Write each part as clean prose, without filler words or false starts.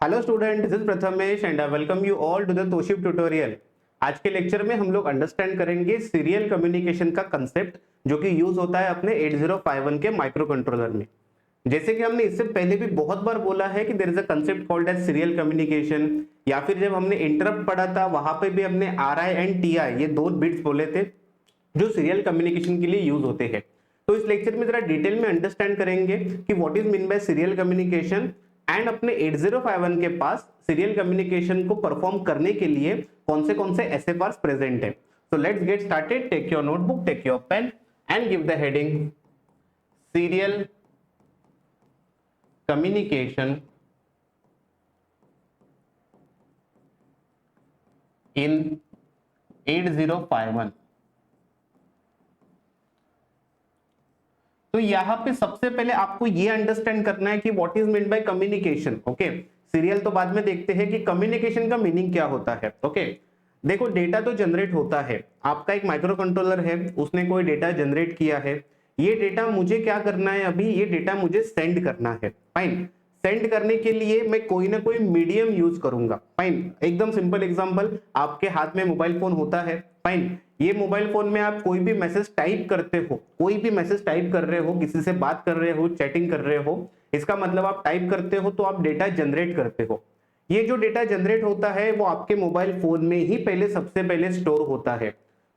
Hello student, this is Prathamesh and I welcome you all to the Toshib tutorial. आज के lecture में हम लोग अंडरस्टैंड करेंगे सीरियल कम्युनिकेशन का कंसेप्ट जो कि यूज होता है अपने 8051 के माइक्रो कंट्रोलर में। जैसे कि हमने इससे पहले भी बहुत बार बोला है कि there is a concept called as serial communication, या फिर जब हमने इंटरप्ट पढ़ा था वहां पे भी हमने RI एंड TI ये दो बिट्स बोले थे जो सीरियल कम्युनिकेशन के लिए यूज होते हैं। तो इस लेक्चर में जरा डिटेल में अंडरस्टैंड करेंगे कि what is mean by serial communication and अपने 8051 के पास सीरियल कम्युनिकेशन को परफॉर्म करने के लिए कौन से SFRs प्रेजेंट है। So let's get started. Take your notebook, take your pen and give the heading serial communication in 8051। तो यहाँ पे सबसे पहले आपको ये अंडरस्टैंड करना है कि what is mean by communication. Okay, serial तो बाद में देखते हैं कि कम्युनिकेशन का मीनिंग क्या होता है। ओके, देखो डेटा तो जनरेट होता है, आपका एक माइक्रो कंट्रोलर है, उसने कोई डेटा जनरेट किया है। ये डेटा मुझे क्या करना है, अभी ये डेटा मुझे सेंड करना है। फाइन, सेंड करने के लिए मैं कोई ना कोई मीडियम यूज करूंगा। फाइन, एकदम सिंपल एग्जांपल, आपके हाथ में मोबाइल फोन होता है। फाइन, ये मोबाइल फोन में आप कोई भी मैसेज टाइप करते हो, कोई भी मैसेज टाइप कर रहे हो, किसी से बात कर रहे हो, चैटिंग कर रहे हो, इसका मतलब आप टाइप करते हो तो आप डेटा जनरेट करते हो। ये जो डेटा जनरेट होता है वो आपके मोबाइल फोन में ही पहले सबसे पहले स्टोर होता है।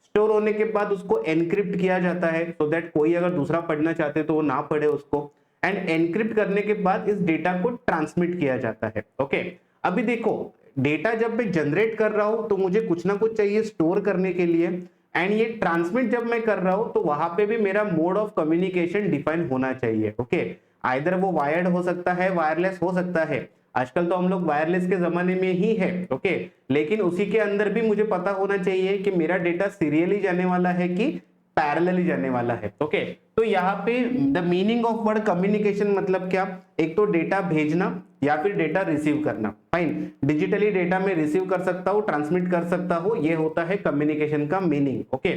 स्टोर होने के बाद उसको एनक्रिप्ट किया जाता है सो दैट कोई अगर दूसरा पढ़ना चाहते तो वो ना पढ़े उसको। एंड एनक्रिप्ट करने के बाद इस डेटा को ट्रांसमिट किया जाता है। ओके, अभी देखो डेटा जब मैं जनरेट कर रहा हूं तो मुझे कुछ ना कुछ चाहिए स्टोर करने के लिए, एंड ये ट्रांसमिट जब मैं कर रहा हूं तो वहां पे भी मेरा मोड ऑफ कम्युनिकेशन डिफाइन होना चाहिए। ओके, आइदर वो वायर्ड हो सकता है, वायरलेस हो सकता है। आजकल तो हम लोग वायरलेस के जमाने में ही है। ओके, लेकिन उसी के अंदर भी मुझे पता होना चाहिए कि मेरा डेटा सीरियली जाने वाला है कि पैरेलली जाने वाला है। ओके, तो यहाँ पे the meaning of word communication मतलब क्या, एक तो डेटा भेजना या फिर डेटा रिसीव करना। फाइन, डिजिटली डेटा में रिसीव कर सकता हूँ, ट्रांसमिट कर सकता हूँ, ये होता है कम्युनिकेशन का मीनिंग। ओके,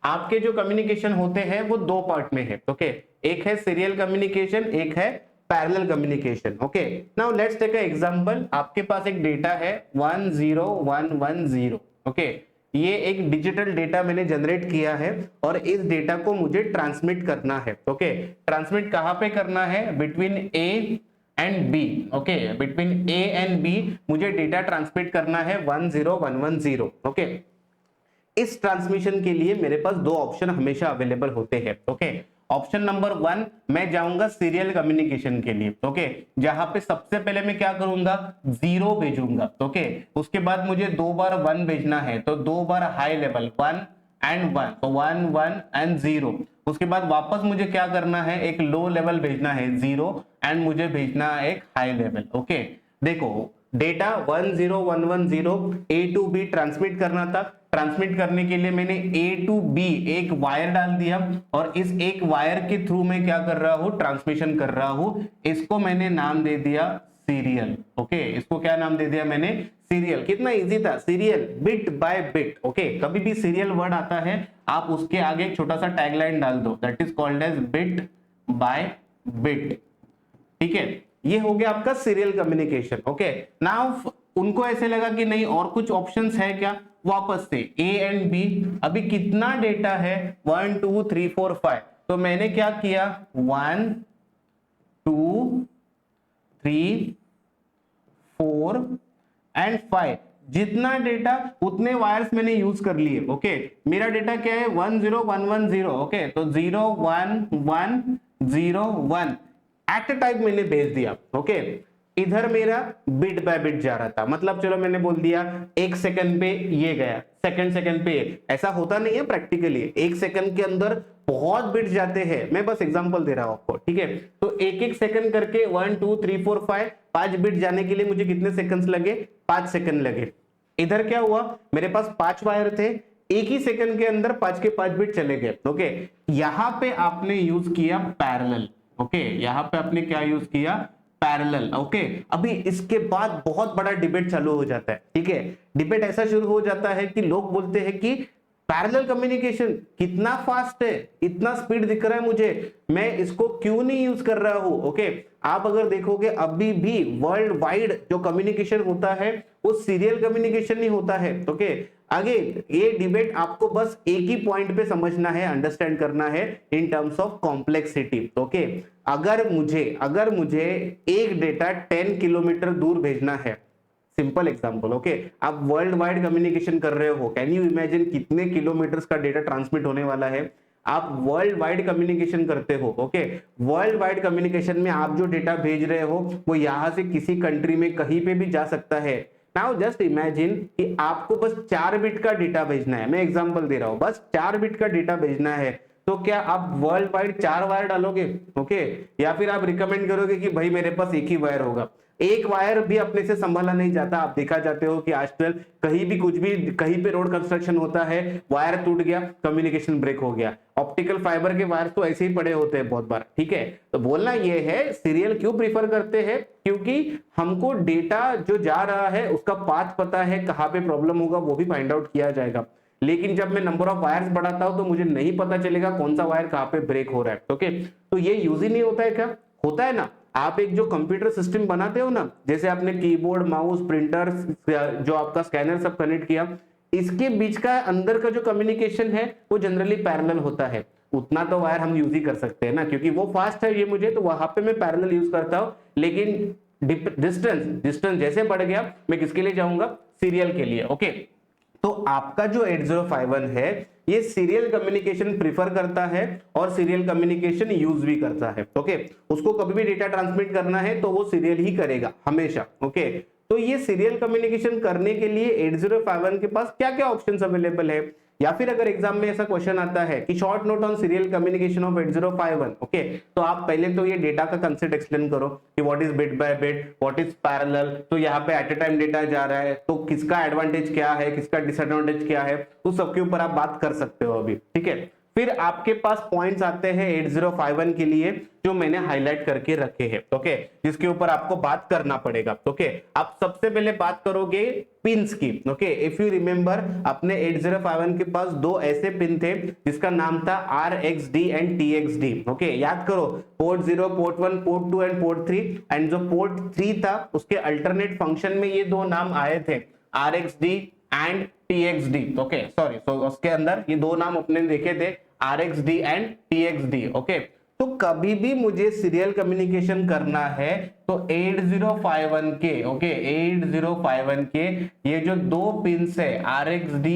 आपके जो कम्युनिकेशन होते हैं वो दो पार्ट में है। ओके, एक है सीरियल कम्युनिकेशन, एक है parallel communication. Okay, now let's take a example. आपके पास एक डेटा है 10110। ओके, ये एक डिजिटल डेटा मैंने जनरेट किया है और इस डेटा को मुझे ट्रांसमिट करना है। ओके, ट्रांसमिट कहां पे करना है, between A and B. Okay, between A and B मुझे डेटा ट्रांसमिट करना है 10110। ओके, इस ट्रांसमिशन के लिए मेरे पास दो ऑप्शन हमेशा अवेलेबल होते हैं। ओके, ऑप्शन नंबर 1, मैं जाऊंगा सीरियल कम्युनिकेशन के लिए। ओके, जहां पे सबसे पहले मैं क्या करूंगा, 0 भेजूंगा। ओके, उसके बाद मुझे 2 बार 1 भेजना है तो 2 बार हाई लेवल 1 एंड 1, तो 1 1 एंड 0। उसके बाद वापस मुझे क्या करना है, एक लो लेवल भेजना है 0 एंड मुझे भेजना है एक हाई लेवल। ओके, देखो data 10110 A to B transmit करना था। ट्रांसमिट करने के लिए मैंने A to B एक वायर डाल दिया और इस एक वायर के थ्रू मैं क्या कर रहा हूं, ट्रांसमिशन कर रहा हूं। इसको मैंने नाम दे दिया सीरियल। ओके, इसको क्या नाम दे दिया मैंने, सीरियल। कितना इजी था, serial, bit by bit. Okay, कभी भी सीरियल वर्ड आता है आप उसके आगे एक छोटा सा टैगलाइन डाल दो, that is called as bit by bit. ठीक है, ये हो गया आपका सीरियल कम्युनिकेशन। ओके, नाउ उनको ऐसे लगा कि नहीं और कुछ ऑप्शंस है क्या, वापस से ए एंड बी, अभी कितना डेटा है 1 2 3 4 5, तो मैंने क्या किया 1 2 3 4 एंड 5, जितना डेटा उतने वायर्स मैंने यूज कर लिए। ओके, मेरा डेटा क्या है 10110। ओके, तो 0 1 1 0 1 एट टाइप मैंने भेज दिया। ओके, इधर मेरा बिट बाय बिट जा रहा था, मतलब चलो मैंने बोल दिया एक सेकंड पे ये गया, सेकंड पे। ऐसा होता नहीं है प्रैक्टिकली, एक सेकंड के अंदर बहुत बिट जाते हैं। मैं बस एग्जांपल दे रहा हूं आपको। ठीक है, तो एक एक सेकंड करके 1 2 3 4 5 5 बिट जाने के लिए मुझे कितने सेकंड्स लगे, 5 सेकंड लगे। इधर क्या हुआ, मेरे पास 5 वायर थे, एक ही सेकंड के अंदर 5 के 5 बिट चले गए। ओके, यहां पे आपने यूज किया पैरेलल। ओके, यहां पे आपने क्या यूज किया, पैरेलल। ओके, अभी इसके बाद बहुत बड़ा डिबेट चालू हो जाता है। ठीक है, डिबेट ऐसा शुरू हो जाता है कि लोग बोलते हैं कि पैरेलल कम्युनिकेशन कितना फास्ट है, इतना स्पीड दिख रहा है मुझे, मैं इसको क्यों नहीं यूज कर रहा हूं? ओके, आप अगर देखोगे अभी भी वर्ल्ड वाइड जो कम्युनिकेशन होता है वो सीरियल कम्युनिकेशन नहीं होता है। ओके, आगे ये डिबेट आपको बस एक ही पॉइंट पे समझना है, अंडरस्टैंड करना है in terms of complexity. Okay, अगर मुझे एक डेटा 10 किलोमीटर दूर भेजना है, सिंपल एग्जांपल, ओके, आप वर्ल्ड वाइड कम्युनिकेशन कर रहे हो, कैन यू इमेजिन कितने किलोमीटर्स का डेटा ट्रांसमिट होने वाला है? आप वर्ल्ड वाइड कम्युनिकेशन करते हो, ओके, वर्ल्ड वाइड कम्युनिकेशन में आप जो डेटा भेज रहे हो वो यहां से किसी कंट्री में कहीं पे भी जा सकता है। नाउ जस्ट इमेजिन कि आपको बस 4 बिट का डेटा भेजना है, मैं एग्जांपल दे रहा हूं, बस 4 बिट का डेटा भेजना है, तो क्या आप वर्ल्ड वाइड 4 वायर डालोगे? ओके, या फिर आप रिकमेंड करोगे कि भाई मेरे पास एक ही वायर होगा? एक वायर भी अपने से संभाला नहीं जाता। आप देखा जाते हो कि आजकल कहीं भी कुछ भी, कहीं पे रोड कंस्ट्रक्शन होता है, वायर टूट गया, कम्युनिकेशन ब्रेक हो गया, ऑप्टिकल फाइबर के वायर तो ऐसे ही पड़े होते हैं बहुत बार। ठीक है, तो बोलना ये है सीरियल क्यों प्रीफर करते हैं, क्योंकि हमको डेटा जो जा रहा है उसका पाथ पता है, कहां पे प्रॉब्लम होगा वो भी फाइंड आउट किया जाएगा। लेकिन जब मैं नंबर ऑफ वायर्स बढ़ाता हूं तो मुझे नहीं पता चलेगा कौन सा वायर कहां पे ब्रेक हो रहा है। ओके, तो ये यूज ही नहीं होता है। क्या होता है ना, आप एक जो कंप्यूटर सिस्टम बनाते हो ना, जैसे आपने कीबोर्ड, माउस, प्रिंटर, जो आपका स्कैनर सब कनेक्ट किया, इसके बीच का अंदर का जो कम्युनिकेशन है वो जनरली पैरेलल होता है। उतना तो वायर हम यूज ही कर सकते हैं ना, क्योंकि वो फास्ट है ये मुझे, तो वहां पे मैं पैरेलल यूज करता हूं। लेकिन डिस्टेंस जैसे बढ़ गया, मैं किसके लिए जाऊंगा? सीरियल के लिए। ओके, तो आपका जो 8051 है ये सीरियल कम्युनिकेशन प्रीफर करता है और सीरियल कम्युनिकेशन यूज भी करता है। ओके, उसको कभी भी डेटा ट्रांसमिट करना है तो वो सीरियल ही करेगा हमेशा। ओके, तो ये सीरियल कम्युनिकेशन करने के लिए 8051 के पास क्या क्या ऑप्शंस अवेलेबल है, या फिर अगर एग्जाम में ऐसा क्वेश्चन आता है कि short note on serial communication of 8051, okay, तो आप पहले तो ये डेटा का कंसेप्ट एक्सप्लेन करो कि what is bit by bit, what is parallel. तो यहाँ पे एट ए टाइम डेटा जा रहा है, तो किसका एडवांटेज क्या है, किसका डिसएडवांटेज क्या है, तो सबके ऊपर आप बात कर सकते हो अभी। ठीक है, फिर आपके पास पॉइंट्स आते हैं 8051 के लिए जो मैंने हाईलाइट करके रखे हैं। ओके, जिसके ऊपर आपको बात करना पड़ेगा। ओके, आप सबसे पहले बात करोगे पिंस की। ओके, इफ यू रिमेंबर अपने 8051 के पास 2 ऐसे पिन थे जिसका नाम था RxD एंड TxD। ओके, याद करो, port 0, port 1, port 2 and port 3, and जो पोर्ट 3 था उसके अल्टरनेट फंक्शन में ये 2 नाम आए थे, RxD and TxD। Okay, sorry, तो उसके अंदर ये 2 नाम अपने देखे थे, RxD एंड TxD। ओके, तो कभी भी मुझे सीरियल कम्युनिकेशन करना है तो 8051 के, ओके, 8051 के ये जो 2 पिंस है RxD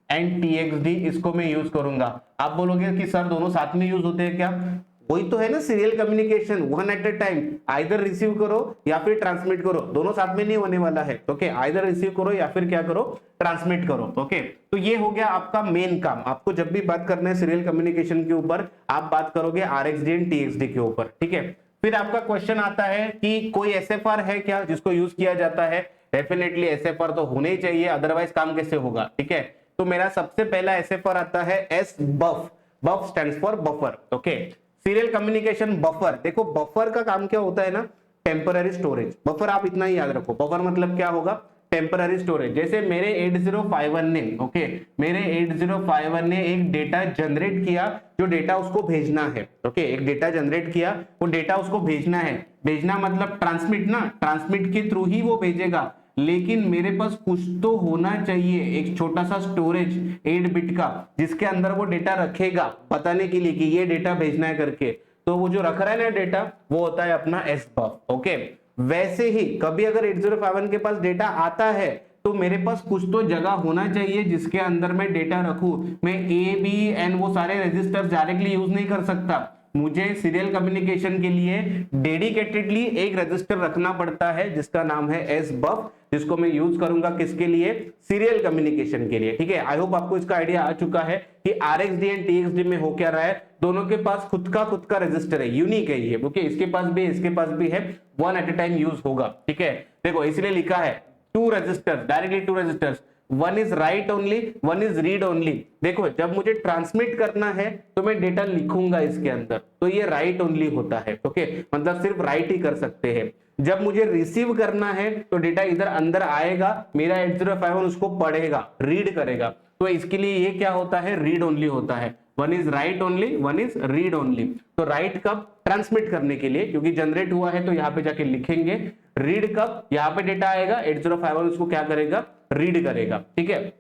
एंड TxD, इसको मैं यूज करूंगा। आप बोलोगे कि सर दोनों साथ में यूज होते हैं क्या? वही तो है ना serial communication, one at a time, either receive करो या फिर ट्रांसमिट करो, दोनों साथ में नहीं होने वाला है। ओके, आइदर रिसीव करो या फिर क्या करो, ट्रांसमिट करो। ओके, तो ये हो गया आपका मेन काम। आपको जब भी बात करना है सीरियल कम्युनिकेशन के ऊपर, आप बात करोगे RxD एंड TxD के ऊपर। ठीक है, फिर आपका क्वेश्चन आता है कि कोई SFR है क्या जिसको यूज किया जाता है? डेफिनेटली SFR तो होने ही चाहिए, अदरवाइज काम कैसे होगा? ठीक है, तो मेरा सबसे पहला SFR आता है SBUF। Buff stands for buffer. Okay, serial communication buffer. देखो बफर का काम क्या होता है ना, टेम्पररी स्टोरेज। बफर आप इतना ही याद रखो, बफर मतलब क्या होगा, टेम्पररी स्टोरेज। जैसे मेरे 8051 ने, ओके, मेरे 8051 ने एक डेटा जनरेट किया, जो डेटा उसको भेजना है। ओके, एक डेटा जनरेट किया, वो डेटा उसको भेजना है। भेजना मतलब ट्रांसमिट ना, ट्रांसमिट के थ्रू ही वो भेजेगा। लेकिन मेरे पास कुछ तो होना चाहिए, एक छोटा सा स्टोरेज 8 बिट का, जिसके अंदर वो डेटा रखेगा बताने के लिए कि ये डेटा भेजना है करके। तो वो जो रख रहा है ना डेटा, वो होता है अपना SBUF। ओके, वैसे ही कभी अगर 8051 के पास डेटा आता है तो मेरे पास कुछ तो जगह होना चाहिए जिसके अंदर मैं डेटा रखूं। मैं A, B वो सारे रजिस्टर्स डायरेक्टली यूज नहीं कर सकता, मुझे सीरियल कम्युनिकेशन के लिए डेडिकेटेडली एक रजिस्टर रखना पड़ता है जिसका नाम है SBUF, जिसको मैं यूज करूंगा किसके लिए, सीरियल कम्युनिकेशन के लिए। ठीक है, आई होप आपको इसका आइडिया आ चुका है कि RxD एंड TxD में हो क्या रहा है। दोनों के पास खुद का रजिस्टर है, यूनिक है ये। ओके, इसके पास भी इसके पास भी है, one at a time use होगा। ठीक है, देखो इसलिए लिखा है 2 registers, directly 2 registers, one is write only, one is read only. देखो जब मुझे ट्रांसमिट करना है तो मैं डेटा लिखूंगा इसके अंदर, तो ये राइट ओनली होता है। ओके, मतलब सिर्फ राइट ही कर सकते हैं। जब मुझे रिसीव करना है तो डेटा इधर अंदर आएगा, मेरा 8051 उसको पढ़ेगा, रीड करेगा। तो इसके लिए ये क्या होता है, रीड ओनली होता है। One is write only, one is read only. तो राइट कब, ट्रांसमिट करने के लिए, क्योंकि जनरेट हुआ है तो यहाँ पे जाके लिखेंगे। रीड कब, यहाँ पे डेटा आएगा 8051 उसको क्या करेगा, रीड करेगा, ठीक है।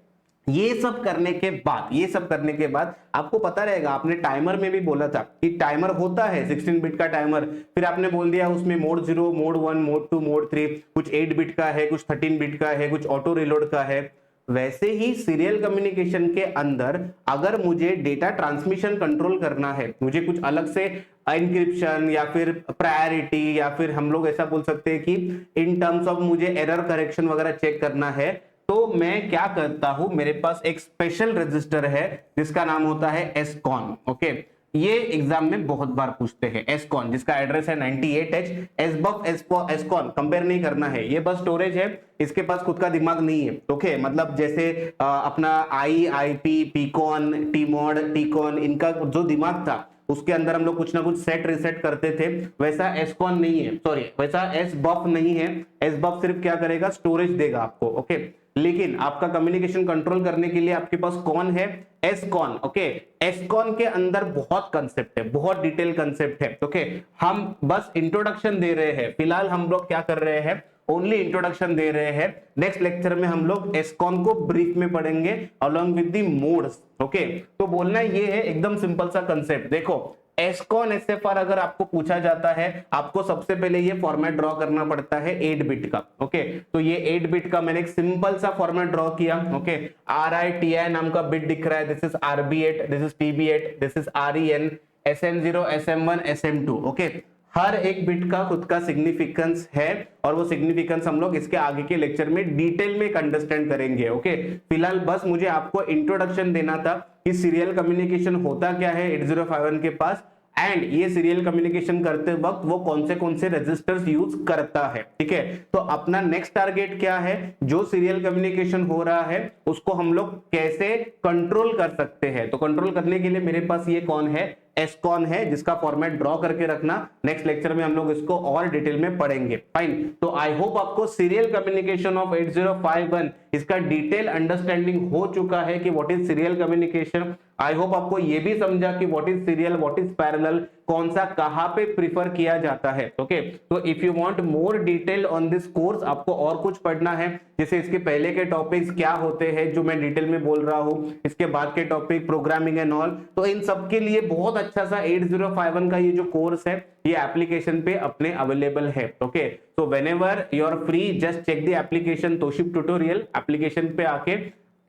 ये सब करने के बाद, ये सब करने के बाद आपको पता रहेगा, आपने टाइमर में भी बोला था कि टाइमर होता है 16 बिट का टाइमर, फिर आपने बोल दिया उसमें मोड 0, मोड 1, मोड 2, मोड 3, कुछ 8 बिट का है, कुछ 13 बिट का है, कुछ ऑटो रिलोड का है। वैसे ही सीरियल कम्युनिकेशन के अंदर अगर मुझे डेटा ट्रांसमिशन कंट्रोल करना है, मुझे कुछ अलग से एन्क्रिप्शन या फिर प्रायोरिटी या फिर हम लोग ऐसा बोल सकते हैं कि इन टर्म्स ऑफ मुझे एरर करेक्शन वगैरह चेक करना है, तो मैं क्या करता हूं, मेरे पास एक स्पेशल रजिस्टर है जिसका नाम होता है एसकॉन। ओके, ये एग्जाम में बहुत बार पूछते हैं एसकॉन, जिसका एड्रेस है 98H। एसबफ एसकॉन कंपेयर नहीं करना है, ये बस स्टोरेज है, इसके पास खुद का दिमाग नहीं है। ओके, मतलब जैसे अपना आईपी, पीकॉन, टीमॉड, टीकॉन, इनका जो दिमाग था उसके अंदर हम लोग कुछ ना कुछ सेट रिसेट करते थे, वैसा एसकॉन नहीं है, सॉरी वैसा एसबफ नहीं है। एसबफ सिर्फ क्या करेगा, स्टोरेज देगा आपको। ओके, लेकिन आपका कम्युनिकेशन कंट्रोल करने के लिए आपके पास कौन है, एसकॉन। ओके, एसकॉन के अंदर बहुत कंसेप्ट है, बहुत डिटेल कंसेप्ट है। ओके, हम बस इंट्रोडक्शन दे रहे हैं, फिलहाल हम लोग क्या कर रहे हैं, ओनली इंट्रोडक्शन दे रहे हैं। नेक्स्ट लेक्चर में हम लोग एसकॉन को ब्रीफ में पढ़ेंगे along with the modes. Okay, तो बोलना ये है, एकदम सिंपल सा कंसेप्ट। देखो, एसकॉन एसएफआर अगर आपको पूछा जाता है, आपको सबसे पहले ये फॉर्मेट ड्रॉ करना पड़ता है 8 बिट का। ओके, तो ये 8 बिट का मैंने एक सिंपल सा फॉर्मेट ड्रॉ किया। ओके, RITI नाम का बिट दिख रहा है, this is RB8, this is TB8, this is REN, SM0, SM1, SM2। Okay, हर एक बिट का खुद का सिग्निफिकेंस है और वो सिग्निफिकेंस हम लोग इसके आगे के लेक्चर में डिटेल में अंडरस्टैंड करेंगे। ओके, फिलहाल बस मुझे आपको इंट्रोडक्शन देना था कि सीरियल कम्युनिकेशन होता क्या है 8051 के पास, एंड ये सीरियल कम्युनिकेशन करते वक्त वो कौन से रजिस्टर्स यूज करता है। ठीक है, तो अपना नेक्स्ट टारगेट क्या है, जो सीरियल कम्युनिकेशन हो रहा है उसको हम लोग कैसे कंट्रोल कर सकते हैं। तो कंट्रोल करने के लिए मेरे पास ये कौन है, एसकॉन है, जिसका फॉर्मेट ड्रॉ करके रखना। नेक्स्ट लेक्चर में हम लोग इसको और डिटेल में पढ़ेंगे। फाइन, तो आई होप आपको सीरियल कम्युनिकेशन ऑफ 8051 इसका डिटेल अंडरस्टैंडिंग हो चुका है कि what is serial communication. I hope आपको ये भी समझा कि what is serial, what is parallel, कौन सा कहां पे प्रीफर किया जाता है। ओके, तो if you want more detail on this course, आपको और कुछ पढ़ना है, जैसे इसके पहले के टॉपिक्स क्या होते हैं जो मैं डिटेल में बोल रहा हूं, इसके बाद के टॉपिक प्रोग्रामिंग एंड ऑल, तो इन सब के लिए बहुत अच्छा सा 8051 का ये जो कोर्स है ये एप्लीकेशन पे अपने अवेलेबल है। Okay, so whenever you are free just check the application Toshib tutorial. Application पे आके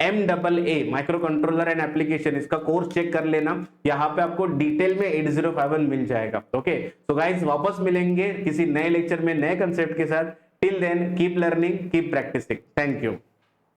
MAA micro controller and application, इसका कोर्स चेक कर लेना, यहाँ पे आपको डिटेल में 8051 मिल जाएगा। ओके, सो गाइस वापस मिलेंगे किसी नए लेक्चर में नए कंसेप्ट के साथ। Till then keep learning, keep practicing. Thank you.